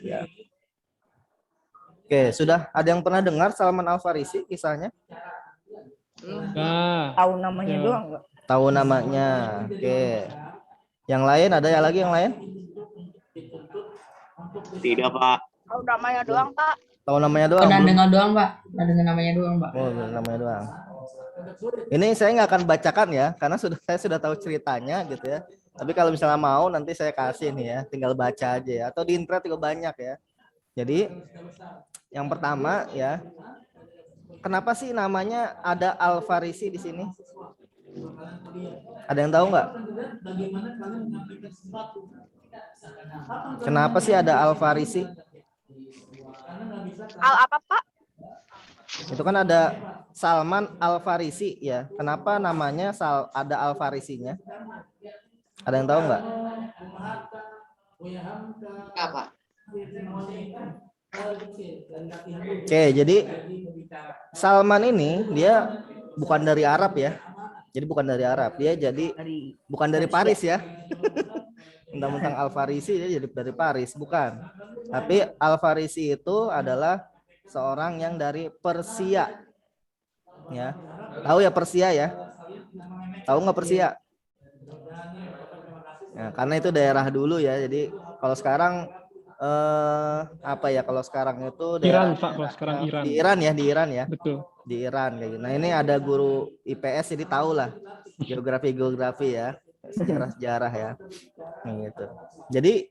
ya. Oke, sudah ada yang pernah dengar Salman Al-Farisi kisahnya? Nah, Tahu namanya ya. doang nggak? Tahu namanya. Oke. Yang lain ada yang lagi yang lain? Tidak, Pak. Tahu namanya doang, Pak. Tahu namanya doang? Pernah Belum? dengar doang, Pak. Pernah dengar namanya doang, Pak. Oh, namanya doang. Ini saya nggak akan bacakan ya, karena saya sudah tahu ceritanya gitu ya. Tapi kalau misalnya mau nanti saya kasih nih ya, tinggal baca aja ya. Atau di internet juga banyak ya. Jadi yang pertama ya, kenapa sih namanya ada Al-Farisi di sini? Ada yang tahu nggak? Kenapa sih ada Al-Farisi? Al apa, Pak? Itu kan ada Salman Al-Farisi ya. Kenapa namanya ada Al-Farisinya? Ada yang tahu nggak? Apa? Oke, jadi Salman ini dia bukan dari Arab ya. Jadi bukan dari Arab. Dia jadi bukan dari Paris ya. Mentang-mentang Al-Farisi dia jadi dari Paris, bukan. Tapi Al-Farisi itu adalah seorang yang dari Persia. Ya. Tahu ya Persia ya? Tahu nggak Persia? Nah, karena itu daerah dulu ya. Jadi kalau sekarang apa ya, kalau sekarang itu Iran, Pak. Kalau sekarang Iran. Di Iran ya. Betul. Di Iran kayak gitu. Nah, ini ada guru IPS jadi tahu lah geografi ya, sejarah ya. Nah, gitu. Jadi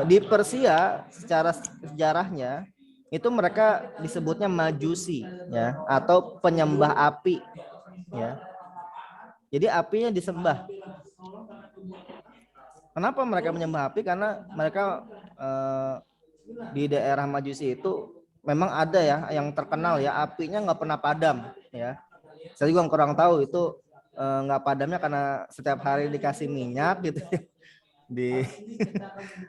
di Persia secara sejarahnya itu mereka disebutnya Majusi ya, atau penyembah api ya. Jadi apinya disembah. Kenapa mereka menyembah api? Karena mereka di daerah Majusi itu memang ada ya yang terkenal ya, apinya nggak pernah padam ya. Saya juga kurang tahu itu nggak padamnya karena setiap hari dikasih minyak gitu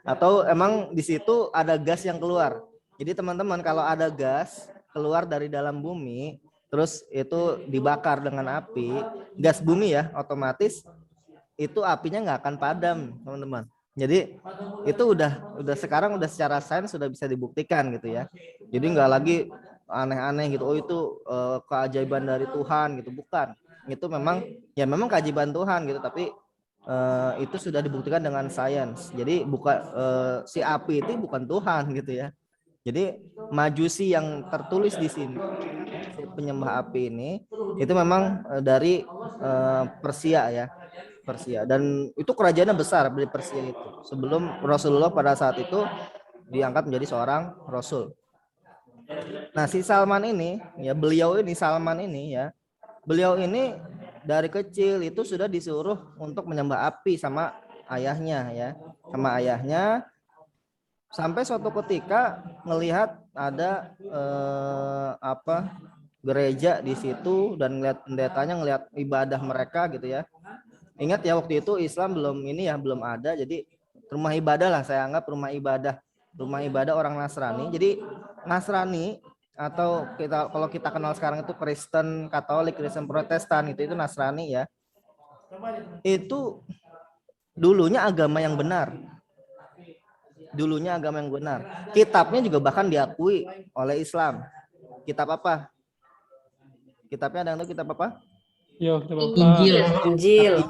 atau emang di situ ada gas yang keluar. Jadi teman-teman, kalau ada gas keluar dari dalam bumi terus itu dibakar dengan api, gas bumi ya, otomatis itu apinya nggak akan padam, teman-teman. Jadi itu udah sekarang udah secara sains sudah bisa dibuktikan gitu ya. Jadi nggak lagi aneh-aneh gitu. Oh itu keajaiban dari Tuhan gitu, bukan. Itu memang keajaiban Tuhan gitu, tapi itu sudah dibuktikan dengan sains. Jadi bukan si api itu bukan Tuhan gitu ya. Jadi Majusi yang tertulis di sini, si penyembah api ini itu memang dari Persia ya. Persia, dan itu kerajaannya besar di Persia itu. Sebelum Rasulullah pada saat itu diangkat menjadi seorang rasul. Nah, si Salman ini ya, Salman ini ya, beliau ini dari kecil itu sudah disuruh untuk menyembah api sama ayahnya ya, sampai suatu ketika melihat ada gereja di situ dan ngeliat pendetanya, ngeliat ibadah mereka gitu ya. Ingat ya, waktu itu Islam belum ada, jadi rumah ibadah lah, saya anggap rumah ibadah orang Nasrani. Jadi Nasrani atau kalau kita kenal sekarang itu Kristen Katolik, Kristen Protestan itu Nasrani ya. Itu dulunya agama yang benar. Kitabnya juga bahkan diakui oleh Islam. Kitab apa? Kitabnya ada yang tahu kitab apa? Yo, Injil.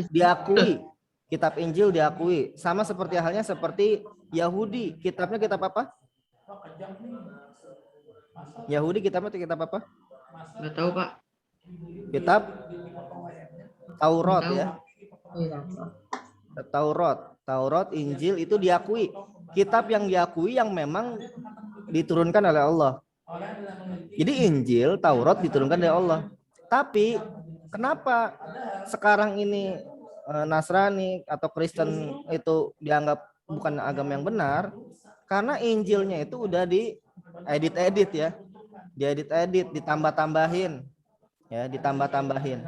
Diakui. Kitab Injil diakui. Sama seperti halnya seperti Yahudi. Kitabnya kitab apa? Yahudi kitabnya kitab apa? Nggak tahu, Pak. Kitab Taurat ya. Taurat, Injil itu diakui. Kitab yang diakui yang memang diturunkan oleh Allah. Jadi Injil, Taurat diturunkan oleh Allah. Tapi kenapa sekarang ini Nasrani atau Kristen itu dianggap bukan agama yang benar? Karena Injilnya itu udah diedit ya. Diedit, ditambah-tambahin. Ya, ditambah-tambahin.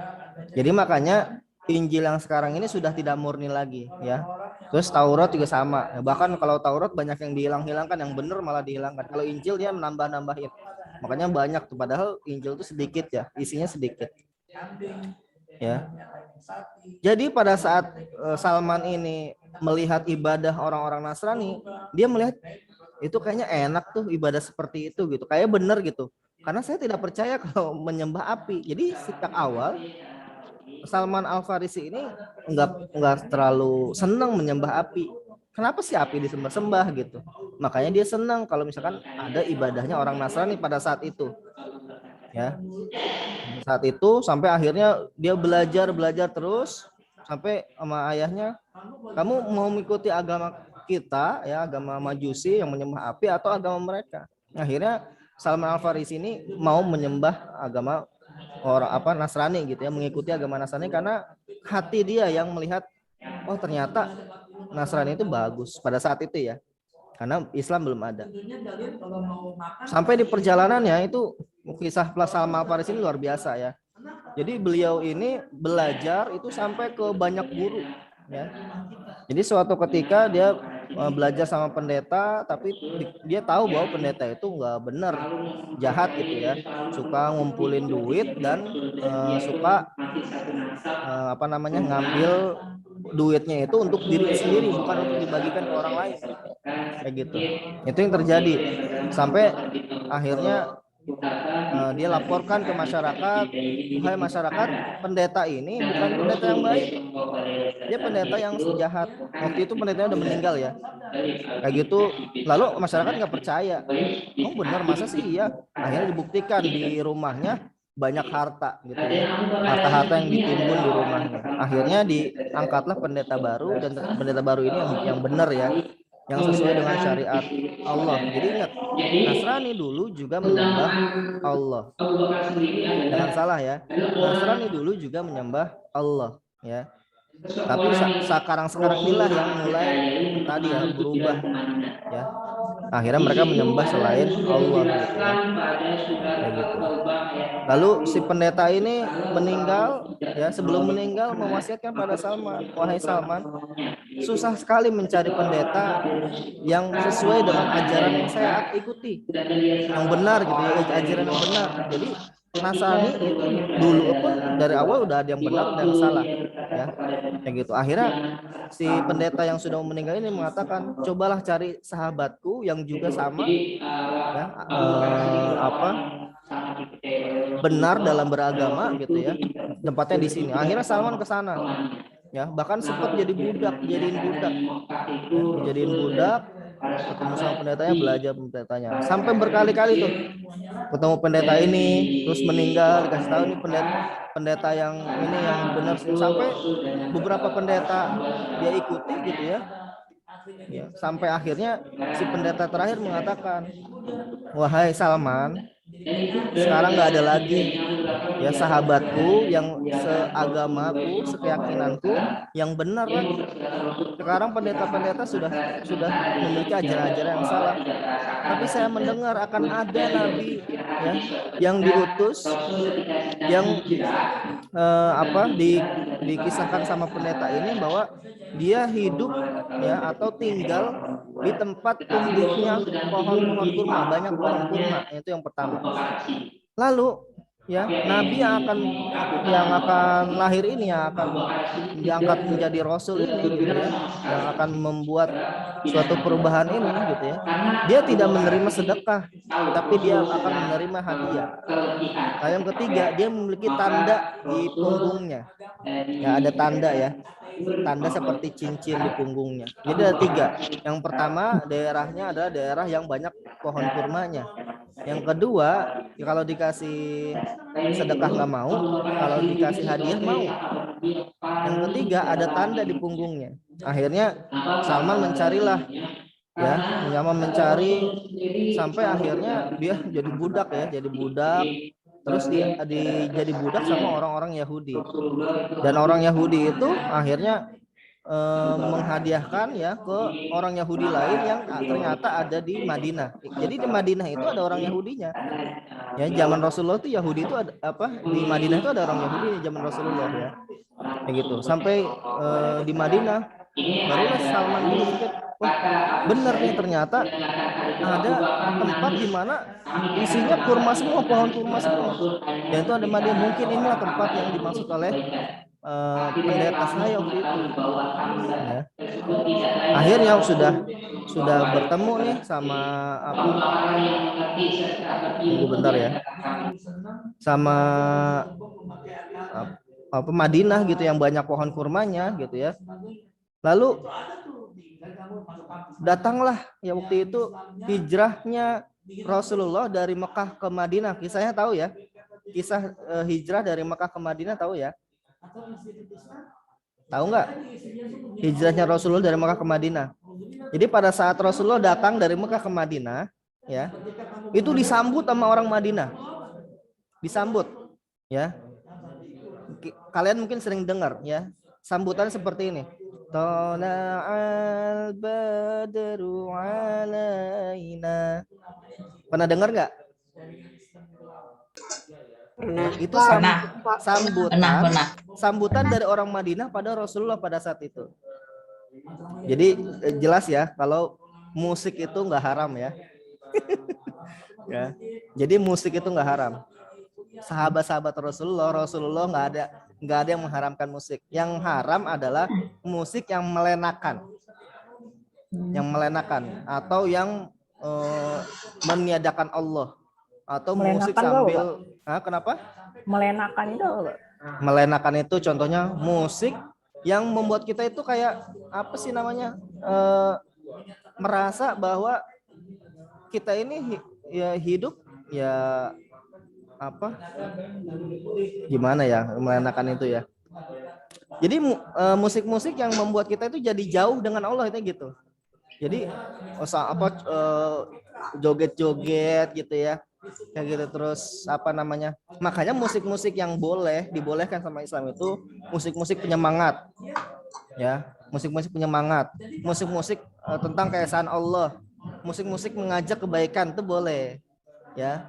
Jadi makanya Injil yang sekarang ini sudah tidak murni lagi ya. Terus Taurat juga sama. Bahkan kalau Taurat banyak yang dihilang-hilangkan, yang benar malah dihilangkan. Kalau Injil dia menambah-nambahin. Makanya banyak tuh, padahal Injil itu sedikit ya, isinya sedikit. Ya. Jadi pada saat Salman ini melihat ibadah orang-orang Nasrani, dia melihat itu kayaknya enak tuh ibadah seperti itu gitu, kayak bener gitu. Karena saya tidak percaya kalau menyembah api. Jadi sejak awal Salman Al Farisi ini nggak terlalu senang menyembah api. Kenapa sih api disembah-sembah gitu? Makanya dia senang kalau misalkan ada ibadahnya orang Nasrani pada saat itu. Ya, saat itu sampai akhirnya dia belajar terus sampai sama ayahnya, kamu mau mengikuti agama kita ya, agama Majusi yang menyembah api atau agama mereka? Akhirnya Salman Al Farisi ini mau menyembah agama orang Nasrani gitu ya, mengikuti agama Nasrani karena hati dia yang melihat, oh ternyata Nasrani itu bagus pada saat itu ya, karena Islam belum ada. Sampai di perjalanannya itu kisah Salman Al Farisi ini luar biasa ya. Jadi beliau ini belajar itu sampai ke banyak guru ya. Jadi suatu ketika dia belajar sama pendeta, tapi dia tahu bahwa pendeta itu nggak benar, jahat gitu ya, suka ngumpulin duit dan suka ngambil duitnya itu untuk diri sendiri, bukan untuk dibagikan ke orang lain, kayak gitu. Itu yang terjadi sampai akhirnya dia laporkan ke masyarakat, hai masyarakat, pendeta ini bukan pendeta yang baik, dia pendeta yang jahat. Waktu itu pendetanya udah meninggal ya, kayak gitu. Lalu masyarakat nggak percaya, oh benar, masa sih iya? Akhirnya dibuktikan di rumahnya banyak harta gitu ya, harta-harta yang ditimbun di rumahnya. Akhirnya diangkatlah pendeta baru, dan pendeta baru ini yang benar ya, yang sesuai dengan syariat Allah. Jadi ingat, Nasrani dulu juga menyembah Allah. Jangan salah ya, Nasrani dulu juga menyembah Allah ya. Tapi sekarang inilah yang mulai tadi ya berubah ya. Akhirnya mereka menyembah selain Allah gitu ya. Kayak gitu. Lalu si pendeta ini meninggal ya, sebelum meninggal mewasiatkan pada Salman, wahai Salman, susah sekali mencari pendeta yang sesuai dengan ajaran yang saya ikuti, yang benar gitu ya, ajaran yang benar. Jadi Nasrani itu dulu pun dari awal udah ada yang benar dan salah ya, kayak gitu. Akhirnya si pendeta yang sudah meninggal ini mengatakan, cobalah cari sahabatku yang juga sama ya, benar dalam beragama gitu ya, tempatnya di sini. Akhirnya Salman ke sana ya, bahkan sempat jadi budak, dijadiin budak, ketemu sama pendetanya, belajar pendetanya sampai berkali-kali tuh ketemu pendeta ini, terus meninggal, dikasih tahu nih pendeta yang ini yang benar, sampai beberapa pendeta dia ikuti gitu ya. Ya, sampai akhirnya si pendeta terakhir mengatakan, wahai Salman, sekarang nggak ada lagi ya sahabatku yang seagamaku, sekeyakinanku, yang benar lagi. Sekarang pendeta-pendeta sudah memiliki ajaran-ajaran yang salah. Tapi saya mendengar akan ada nabi ya, yang diutus, yang dikisahkan sama pendeta ini bahwa dia hidup ya atau tinggal di tempat tumbuhnya pohon-pohon kurma, banyak pohon kurma. Itu yang pertama. Lalu ya, nabi yang akan lahir ini, yang akan diangkat menjadi rasul ini gitu ya, yang akan membuat suatu perubahan ini gitu ya, dia tidak menerima sedekah, tapi dia akan menerima hadiah. Nah, yang ketiga, dia memiliki tanda di punggungnya ya, ada tanda ya, tanda seperti cincin di punggungnya. Jadi ada 3. Yang pertama, daerahnya adalah daerah yang banyak pohon kurmanya. Yang kedua, ya kalau dikasih sedekah nggak mau, kalau dikasih hadiah mau. Yang ketiga, ada tanda di punggungnya. Akhirnya Salman mencarilah ya, mencari sampai akhirnya dia jadi budak ya, terus jadi budak sama orang-orang Yahudi. Dan orang Yahudi itu akhirnya menghadiahkan ya ke orang Yahudi lain yang ternyata ada di Madinah. Jadi di Madinah itu ada orang Yahudinya. Ya, zaman Rasulullah itu Yahudi itu ada di Madinah itu ada orang Yahudi di zaman Rasulullah ya. Kayak gitu. Sampai di Madinah barulah Salman berpikir, wah bener nih ternyata ada tempat di mana isinya kurma semua, pohon kurma semua. Dan itu ada Madinah. Mungkin inilah tempat yang dimaksud oleh pendeta saya waktu itu. Ya. Akhirnya sudah bertemu nih sama apa? Tunggu bentar ya. Sama apa Madinah gitu yang banyak pohon kurmanya gitu ya. Lalu datanglah ya waktu itu hijrahnya Rasulullah dari Mekah ke Madinah. Kisahnya tahu ya? Kisah hijrah dari Mekah ke Madinah tahu ya? Tahu nggak? Hijrahnya Rasulullah dari Mekah ke Madinah. Jadi pada saat Rasulullah datang dari Mekah ke Madinah, ya, itu disambut sama orang Madinah. Disambut, ya. Kalian mungkin sering dengar, ya. Sambutan seperti ini. Tala'al badru alaina. Pernah dengar nggak? Itu sambutan dari orang Madinah pada Rasulullah pada saat itu. Jadi jelas ya kalau musik itu nggak haram ya. Ya. Jadi musik itu nggak haram. Sahabat-sahabat Rasulullah nggak ada yang mengharamkan musik. Yang haram adalah musik yang melenakan, atau yang meniadakan Allah, atau musik sambil kenapa? Melenakan itu Melenakan itu contohnya musik yang membuat kita itu kayak apa sih namanya, merasa bahwa kita ini ya hidup ya apa, gimana ya melenakan itu ya. Jadi musik-musik yang membuat kita itu jadi jauh dengan Allah itu gitu. Jadi joget-joget gitu ya. Kayak gitu. Terus apa namanya, makanya musik-musik yang dibolehkan sama Islam itu musik-musik penyemangat ya, musik-musik penyemangat, musik-musik tentang keesaan Allah, musik-musik mengajak kebaikan itu boleh ya.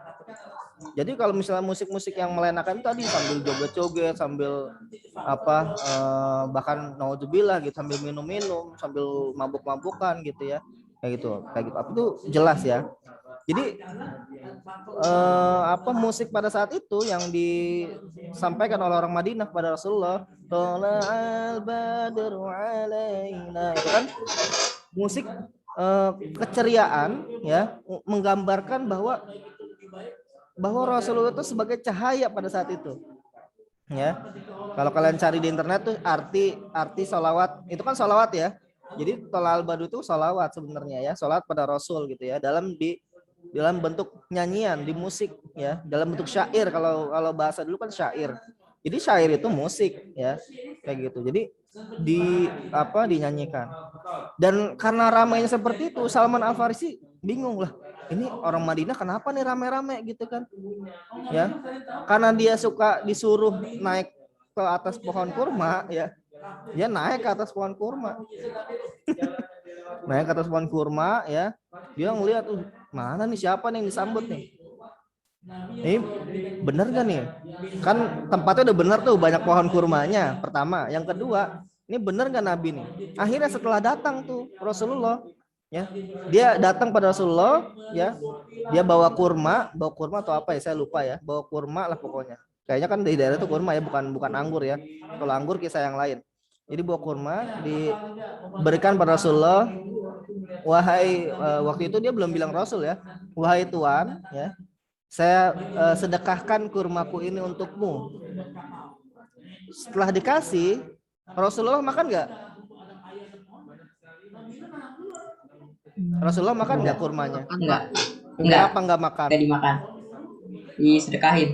Jadi kalau misalnya musik-musik yang melenakan tadi sambil joget-joget, sambil apa bahkan naudzubillah gitu, sambil minum-minum, sambil mabuk-mabukan gitu ya, kayak gitu apa itu jelas ya. Jadi apa musik pada saat itu yang disampaikan oleh orang Madinah kepada Rasulullah, Tola'al badru alaina, itu kan musik keceriaan ya, menggambarkan bahwa Rasulullah itu sebagai cahaya pada saat itu. Ya, kalau kalian cari di internet tuh arti sholawat itu kan sholawat ya. Jadi Tola'al badru itu sholawat sebenarnya ya, sholawat pada Rasul gitu ya, dalam bentuk nyanyian, di musik ya, dalam bentuk syair. Kalau bahasa dulu kan syair. Jadi syair itu musik ya, kayak gitu. Jadi dinyanyikan. Dan karena ramainya seperti itu, Salman Al Farisi bingung lah. Ini orang Madinah kenapa nih rame-rame gitu kan? Ya. Karena dia suka disuruh naik ke atas pohon kurma ya. Dia naik ke atas pohon kurma. Naik ke atas pohon kurma ya. Dia ngelihat mana nih, siapa nih yang disambut nih? Ini bener gak nih? Kan tempatnya udah bener tuh, banyak pohon kurmanya. Pertama, yang kedua, ini bener gak Nabi nih? Akhirnya setelah datang tuh Rasulullah, ya, dia datang pada Rasulullah, ya, dia bawa kurma atau apa ya? Saya lupa ya. Bawa kurma lah pokoknya. Kayaknya kan di daerah itu kurma ya, bukan anggur ya. Kalau anggur kisah yang lain. Jadi bawa kurma diberikan pada Rasulullah. Wahai waktu itu dia belum bilang Rasul ya. Wahai Tuan, ya, saya sedekahkan kurmaku ini untukmu. Setelah dikasih, Rasulullah makan nggak? Rasulullah makan nggak kurmanya? Enggak. Kenapa nggak makan? Enggak dimakan. Disedekahin.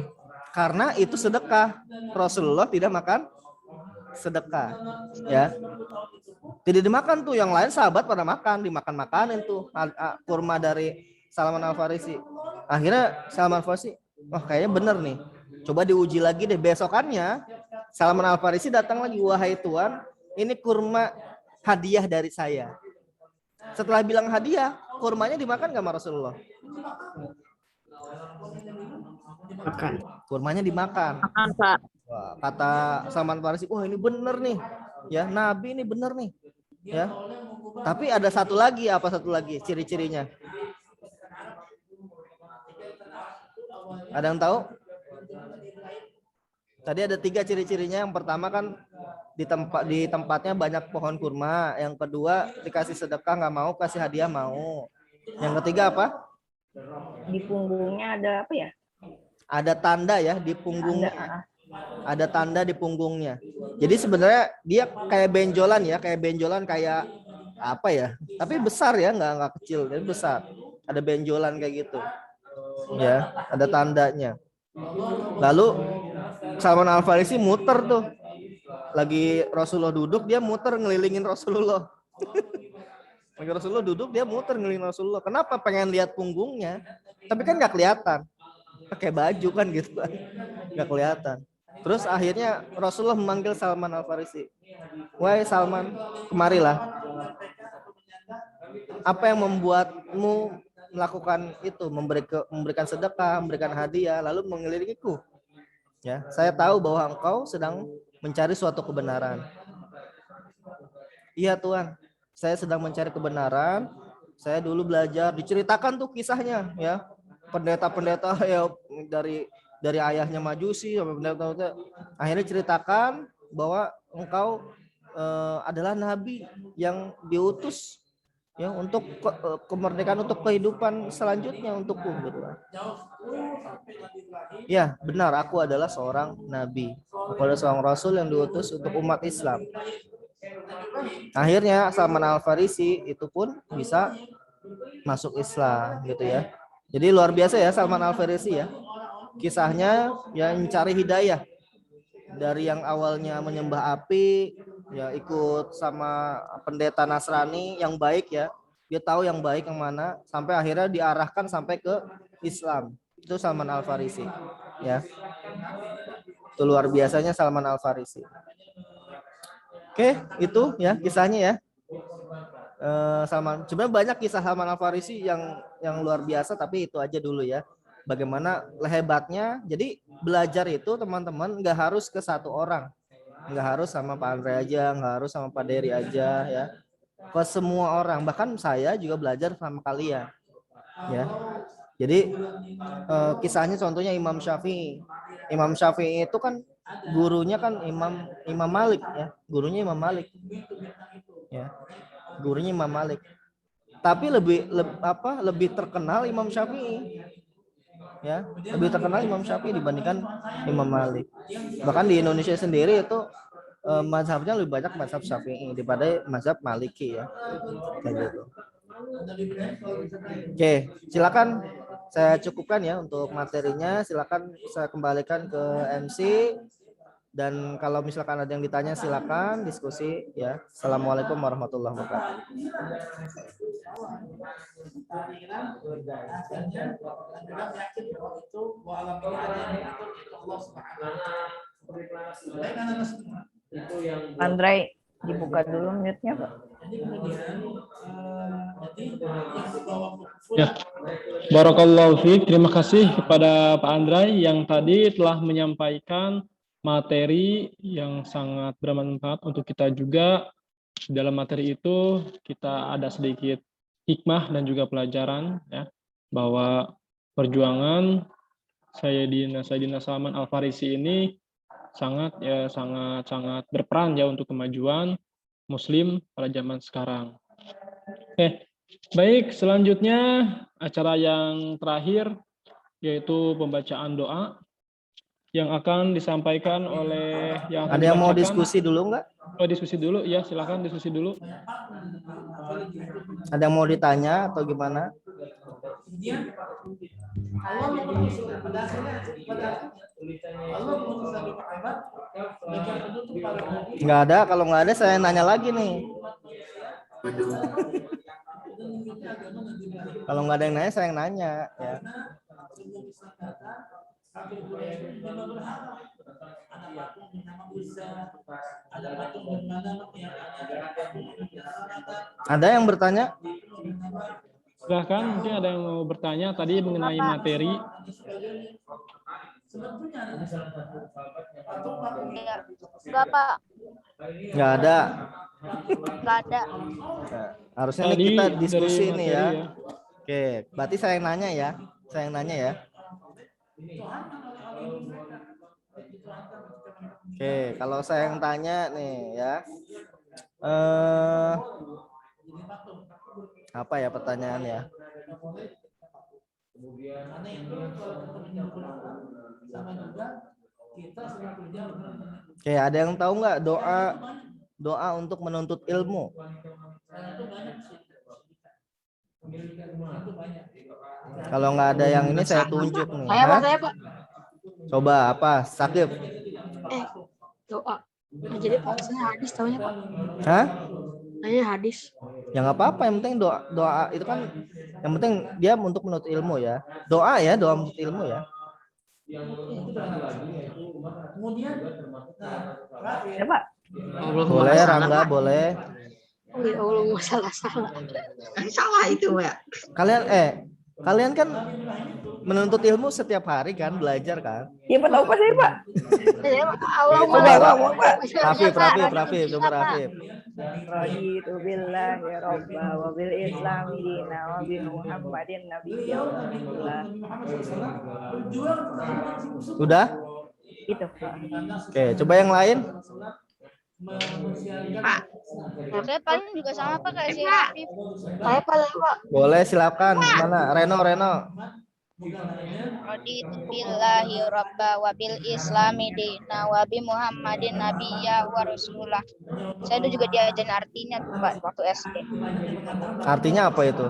Karena itu sedekah. Rasulullah tidak makan sedekah, ya. Tidak dimakan tuh, yang lain sahabat pada makan, dimakan-makanin tuh kurma dari Salman Al Farisi. Akhirnya Salman Al Farisi, kayaknya bener nih. Coba diuji lagi deh. Besokannya Salman Al Farisi datang lagi, wahai Tuan, ini kurma hadiah dari saya. Setelah bilang hadiah, kurmanya dimakan nggak sama Rasulullah? Makan. Kurmanya dimakan. makan Pak. Wah, kata Salman Al Farisi, ini bener nih, ya Nabi ini bener nih, ya. Tapi ada satu lagi, apa satu lagi ciri-cirinya? Ada yang tahu? Tadi ada 3 ciri-cirinya. Yang pertama kan di tempatnya banyak pohon kurma. Yang kedua dikasih sedekah nggak mau, kasih hadiah mau. Yang ketiga apa? Di punggungnya ada apa ya? Ada tanda ya di punggungnya. Ada, Ada tanda di punggungnya. Jadi sebenarnya dia kayak benjolan ya, kayak apa ya? Tapi besar ya, nggak kecil, tapi besar. Ada benjolan kayak gitu. Ya, ada tandanya. Lalu Salman Al Farisi muter tuh. Lagi Rasulullah duduk, dia muter ngelilingin Rasulullah. Lagi Rasulullah duduk, dia muter ngelilingin Rasulullah. Kenapa? Pengen lihat punggungnya. Tapi kan nggak kelihatan. Pakai baju kan gitu kan. Nggak kelihatan. Terus akhirnya Rasulullah memanggil Salman Al Farisi. Wahai Salman, kemarilah. Apa yang membuatmu melakukan itu, memberikan sedekah, memberikan hadiah, lalu mengelilingiku? Ya, saya tahu bahwa engkau sedang mencari suatu kebenaran. Iya Tuhan, saya sedang mencari kebenaran. Saya dulu belajar, diceritakan tuh kisahnya ya. Pendeta-pendeta ya dari ayahnya Majusi sampai pendeta, akhirnya ceritakan bahwa engkau adalah nabi yang diutus ya untuk kemerdekaan, untuk kehidupan selanjutnya untukku gitu. Ya benar, aku adalah seorang nabi, aku adalah seorang rasul yang diutus untuk umat Islam. Akhirnya Salman Al Farisi itu pun bisa masuk Islam gitu ya. Jadi luar biasa ya Salman Al Farisi ya. Kisahnya yang mencari hidayah dari yang awalnya menyembah api ya, ikut sama pendeta Nasrani yang baik ya, dia tahu yang baik yang mana, sampai akhirnya diarahkan sampai ke Islam. Itu Salman Al Farisi ya. Itu luar biasanya Salman Al Farisi. Oke, itu ya kisahnya ya. Salman, sebenarnya banyak kisah Salman Al Farisi yang luar biasa, tapi itu aja dulu ya. Bagaimana hebatnya. Jadi belajar itu teman-teman nggak harus ke satu orang, nggak harus sama Pak Andre aja, nggak harus sama Pak Dery aja ya, ke semua orang. Bahkan saya juga belajar sama kalian ya. Jadi kisahnya contohnya Imam Syafi'i itu kan gurunya kan Imam Malik ya, gurunya Imam Malik ya, gurunya Imam Malik. Tapi lebih terkenal Imam Syafi'i ya, lebih terkenal Imam Syafi'i dibandingkan Imam Malik. Bahkan di Indonesia sendiri itu mazhabnya lebih banyak mazhab Syafi'i daripada mazhab Maliki ya, kayak gitu. Oke, silakan saya cukupkan ya untuk materinya. Silakan saya kembalikan ke MC, dan kalau misalkan ada yang ditanya silakan diskusi ya. Assalamualaikum warahmatullahi wabarakatuh. Andrei, dibuka dulu mute-nya, Pak. Ya, Barakallahu fiik. Terima kasih kepada Pak Andrei yang tadi telah menyampaikan materi yang sangat bermanfaat untuk kita juga. Dalam materi itu kita ada sedikit hikmah dan juga pelajaran ya, bahwa perjuangan Sayyidina Salman Al Farisi ini sangat berperan ya untuk kemajuan Muslim pada zaman sekarang. Oke, baik, selanjutnya acara yang terakhir yaitu pembacaan doa yang akan disampaikan oleh yang akan Ada yang mau dibacakan. diskusi dulu nggak? Oh, diskusi dulu ya, silakan diskusi dulu. Ada yang mau ditanya atau gimana? Nggak ada. Kalau nggak ada saya nanya lagi nih. Kalau nggak ada yang nanya saya yang nanya ya. Ada yang bertanya? Silahkan, mungkin ada yang mau bertanya tadi mengenai materi. Iya. Enggak, Pak. Nggak ada. Nggak ada. Nah, harusnya nih Tadi kita dari diskusi nih materi ya. ya. Oke, berarti saya yang nanya ya. Saya yang nanya ya. Oke, kalau saya yang tanya nih ya. Apa ya pertanyaannya? Oke, ada yang tahu nggak doa untuk menuntut ilmu? Kalau nggak ada yang ini saya tunjuk nih. Saya Pak, Hah? saya Pak. Coba apa? Sakit? Doa. Nah, jadi Pak, saya hadis tahunya Pak. Hah? Saya hadis. Ya nggak apa-apa. Yang penting doa itu kan. Yang penting dia untuk menuntut ilmu ya. Doa ya, doa menuntut ilmu ya. Ya Pak. Boleh, Rangga boleh. Oh ya Allah, salah. Salah itu, Mbak. Kalian kan menuntut ilmu setiap hari kan, belajar kan? Ya Pak, tahu Pak saya Pak. Allah Coba, Pak. ngomong, Pak. Rafif, coba Rafif. Raditu billahi robba wa bil islami dina wa bi Muhammadin nabiyya wa rasulullah. Udah? Itu Pak. Oke, coba yang lain. Saya paling juga sama Pak kayak si Rafif. Saya Pak. Boleh, silakan. Mana? Reno. Raditu billahi rabba wa bil islami dina wa bi Muhammadin nabiyya wa rasulullah. Saya itu juga diajarin artinya tuh Pak waktu SD. Artinya apa itu?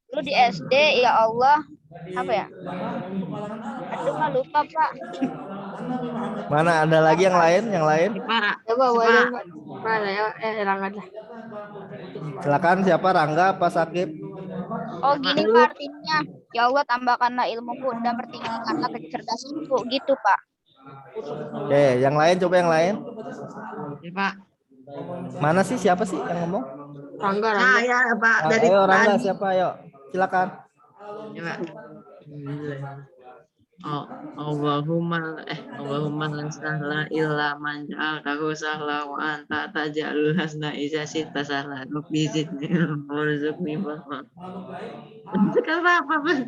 Dulu di SD ya Allah apa ya? Aduh Pak lupa Pak. Mana ada lagi yang lain? Coba boleh Pak. Pak, saya Rangga dah. Silakan, siapa? Rangga apa Sakib? Oh gini Pak artinya. Ya Allah tambahkanlah ilmuku dan pertingkatkanlah kecerdasanku gitu Pak. Oke, yang lain, coba yang lain. Ya, Pak. Mana sih? Siapa sih yang ngomong? Rangga. Ya, Pak. Dari Ayo Rangga, tadi. siapa? Ayo, silakan. Ya, Pak. Allahumma la sahla illa man ja'altahu sahla wa anta taj'alul hasna idza syi'ta sahla rabbi zidni warzuqni fahma. Apa, Pak?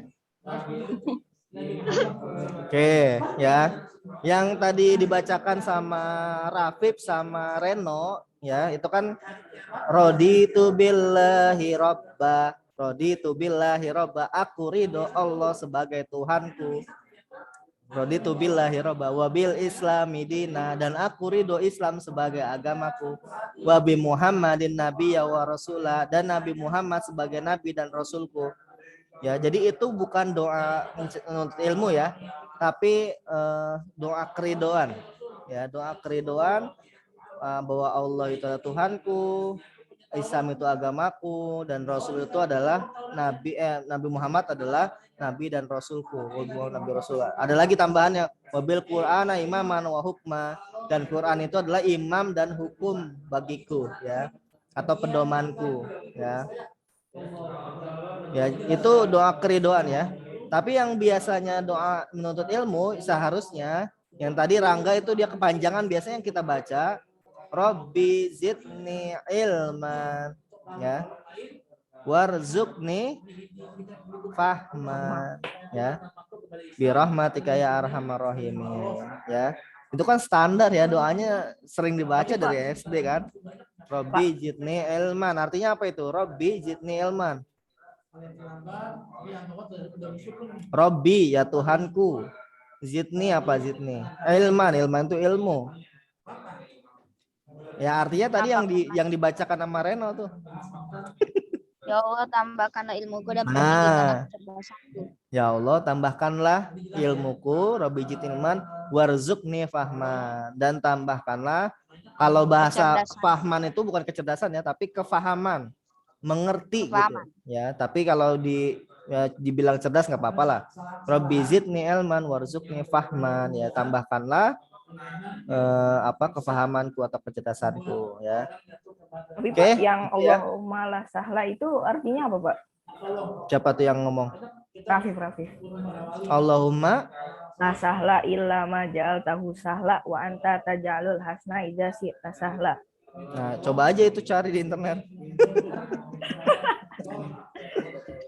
Oke, ya. Yang tadi dibacakan sama Rafif sama Reno, ya, itu kan raditu billahi robba. Aku ridho Allah sebagai Tuhanku. Raditu billahi robba wabil islami dina, dan aku ridho Islam sebagai agamaku. Wabi Muhammadin nabiyya wa rasulah, dan Nabi Muhammad sebagai nabi dan rasulku. Ya, jadi itu bukan doa menuntut ilmu ya, tapi doa keridoan. Ya, doa keridoan bahwa Allah itu adalah Tuhanku, Islam itu agamaku, dan Rasul itu adalah Nabi Muhammad adalah Nabi dan Rasulku. Nabi Rasul. Ada lagi tambahannya, wabil Qur'ana imaman wa hukma, dan Quran itu adalah imam dan hukum bagiku ya, atau pedomanku ya. Ya, itu doa keridoan ya. Tapi yang biasanya doa menuntut ilmu seharusnya yang tadi Rangga itu dia kepanjangan, biasanya yang kita baca Robbi zidni ilman ya, warzuqni fahman ya, birahmatika ya arhamar rahimin ya. Itu kan standar ya, doanya sering dibaca dari SD kan. Robbi zidni ilman, artinya apa itu? Robbi zidni ilman. Robbi ya Tuhanku. Zidni apa zidni? Ilman itu ilmu. Ya artinya tadi yang dibacakan sama Reno tuh. Ya Allah tambahkanlah ilmuku dan Nah, pertingkatkanlah kecerdasanku. ya Allah tambahkanlah ilmuku, Rabbi jitilman, warzuqni fahman, dan tambahkanlah, kalau bahasa Kecerdasan. fahman itu bukan kecerdasan ya, tapi kefahaman, mengerti Kefahaman. gitu. Ya, tapi kalau dibilang cerdas nggak apa-apa lah. Rabbi zidni ilman warzuqni fahman, ya tambahkanlah kefahamanku atau kecerdasanku ya. Tapi Oke, Pak, yang gitu ya. Allahumma la sahla itu artinya apa Pak? Siapa tuh yang ngomong? Rafif. Allahumma La sahla illa ma ja'altahu sahla wa anta taj'alul hasna idza syi'ta sahla. Nah, coba aja itu cari di internet.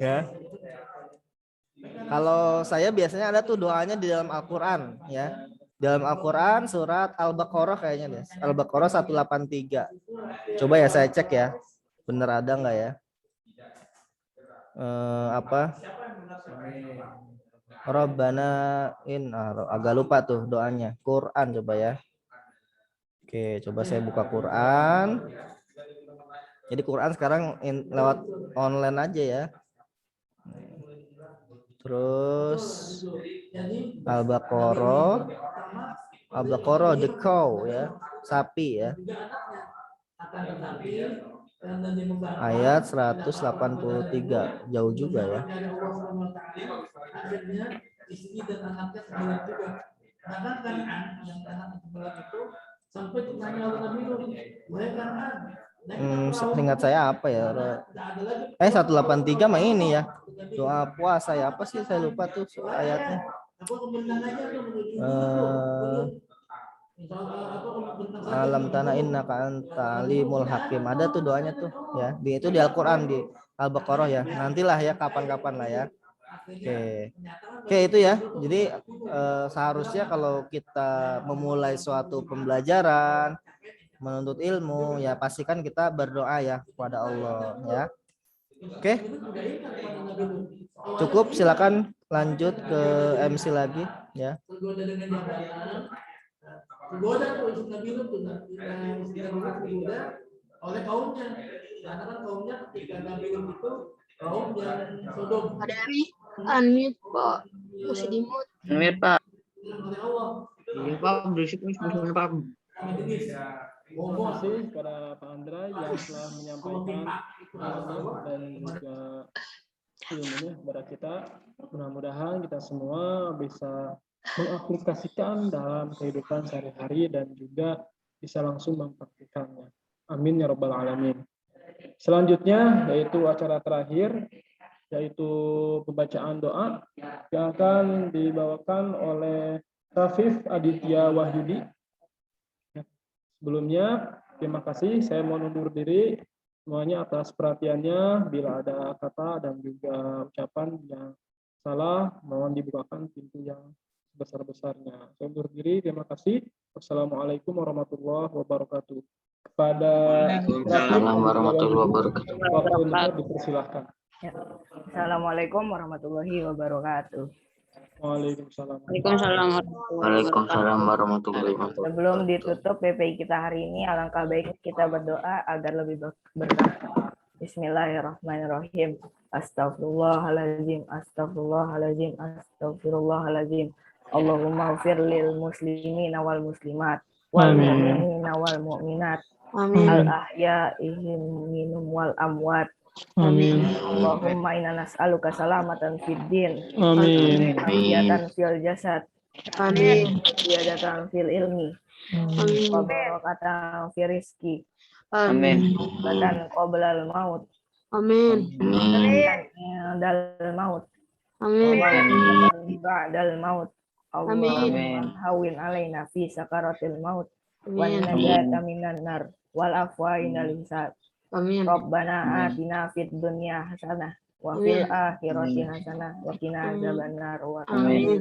Ya. Kalau saya biasanya ada tuh doanya di dalam Al-Qur'an ya. Dalam Al-Qur'an surat Al-Baqarah kayaknya deh. Al-Baqarah 183. Coba ya saya cek ya. Bener ada nggak ya? Apa? Rabbana agak lupa tuh doanya. Quran coba ya. Oke, coba saya buka Quran. Jadi Quran sekarang lewat online aja ya. Terus Al-Baqarah the cow ya, sapi ya. Ayat 183, jauh juga ya. Seingat saya apa ya? 183 mah ini ya. Doa puasa ya, apa sih saya lupa tuh ayatnya. Alam tanah innaka anta alimul hakim. Ada tuh doanya tuh ya. Itu di Al-Qur'an di Al-Baqarah ya. Nantilah ya kapan-kapan lah ya. Oke itu ya. Jadi seharusnya kalau kita memulai suatu pembelajaran, menuntut ilmu ya pastikan kita berdoa ya kepada Allah ya. Oke. Cukup, silakan lanjut ke MC lagi ya. Oleh kaumnya, karena kan kaumnya ketika Nabi itu kaum yang Sodom. Ada unmute Pak, masih di mute. Unmute Pak. Oleh Allah. Iya Pak, berisik nih sebenarnya Pak. Terima kasih kepada Pak Andra yang telah menyampaikan pengalaman dan juga ilmunya kepada kita. Mudah-mudahan kita semua bisa mengaplikasikan dalam kehidupan sehari-hari dan juga bisa langsung mempraktikannya. Amin ya rabbal alamin. Selanjutnya yaitu acara terakhir, yaitu pembacaan doa yang akan dibawakan oleh Rafif Aditya Wahyudi. Sebelumnya, terima kasih. Saya mau undur diri semuanya atas perhatiannya. Bila ada kata dan juga ucapan yang salah, mohon dibukakan pintu yang sebesar-besarnya. Saya undur diri. Terima kasih. Wassalamualaikum warahmatullahi wabarakatuh. Kepada Waalaikumsalam warahmatullahi wabarakatuh. waktu untuk dipersilahkan. Ya. Assalamualaikum warahmatullahi wabarakatuh. Waalaikumsalam. Waalaikumsalam warahmatullahi wabarakatuh. Sebelum ditutup PPI kita hari ini, alangkah baiknya kita berdoa agar lebih berkah. Bismillahirrahmanirrahim. Astagfirullahaladzim, astagfirullahaladzim, astagfirullahaladzim. Allahumma ufir lil muslimin wal muslimat wal mu'minin wal mu'minat al ahya'ihim minum wal amwat. Amin. Allahumma inna nas'aluka salamatan fid din. Amin. Afiyatan fil jasad. Amin. Ziyadatan fil ilmi. Amin. Wa barakatan fil rizki. Amin. Dan qoblal maut. Amin. Dan dal maut. Amin. Ba'dal maut. Allahumma hawin alaina fi sakaratil maut. Wan najata minan nar. Wal afwa inal hisab. Amin. Rabbana atina fid dunya hasanah wa fil akhirati hasanah wa qina adzabannar wa amin.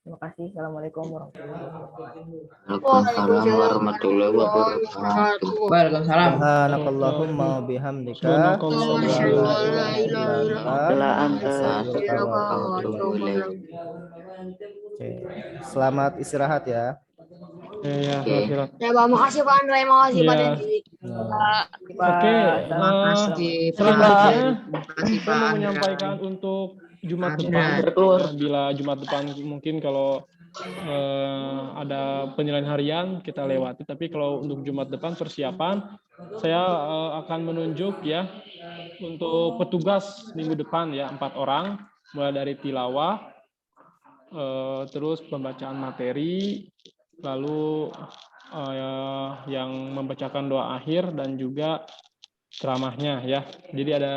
Terima kasih. Assalamualaikum warahmatullahi wabarakatuh. Waalaikumsalam warahmatullahi wabarakatuh. Waalaikumsalam. Subhanakallahumma wa bihamdika Subhanakallahumma asyhadu an la ilaha Bila illa anta anta astaghfiruka wa atubu ilaik. Oke. Selamat istirahat ya. Ya, Oke. Ya, Pak, makasih Pak Andre, makasih Pak Ya. Dendi. Oke, Terima kasih. selanjutnya Terima kasih saya Pak mau Andra. menyampaikan untuk Jumat Ada. depan. Ya, bila Jumat depan mungkin kalau ada penilaian harian kita lewati, tapi kalau untuk Jumat depan persiapan saya akan menunjuk ya untuk petugas minggu depan ya 4 orang, mulai dari tilawah, terus pembacaan materi, lalu yang membacakan doa akhir dan juga ceramahnya ya. Jadi ada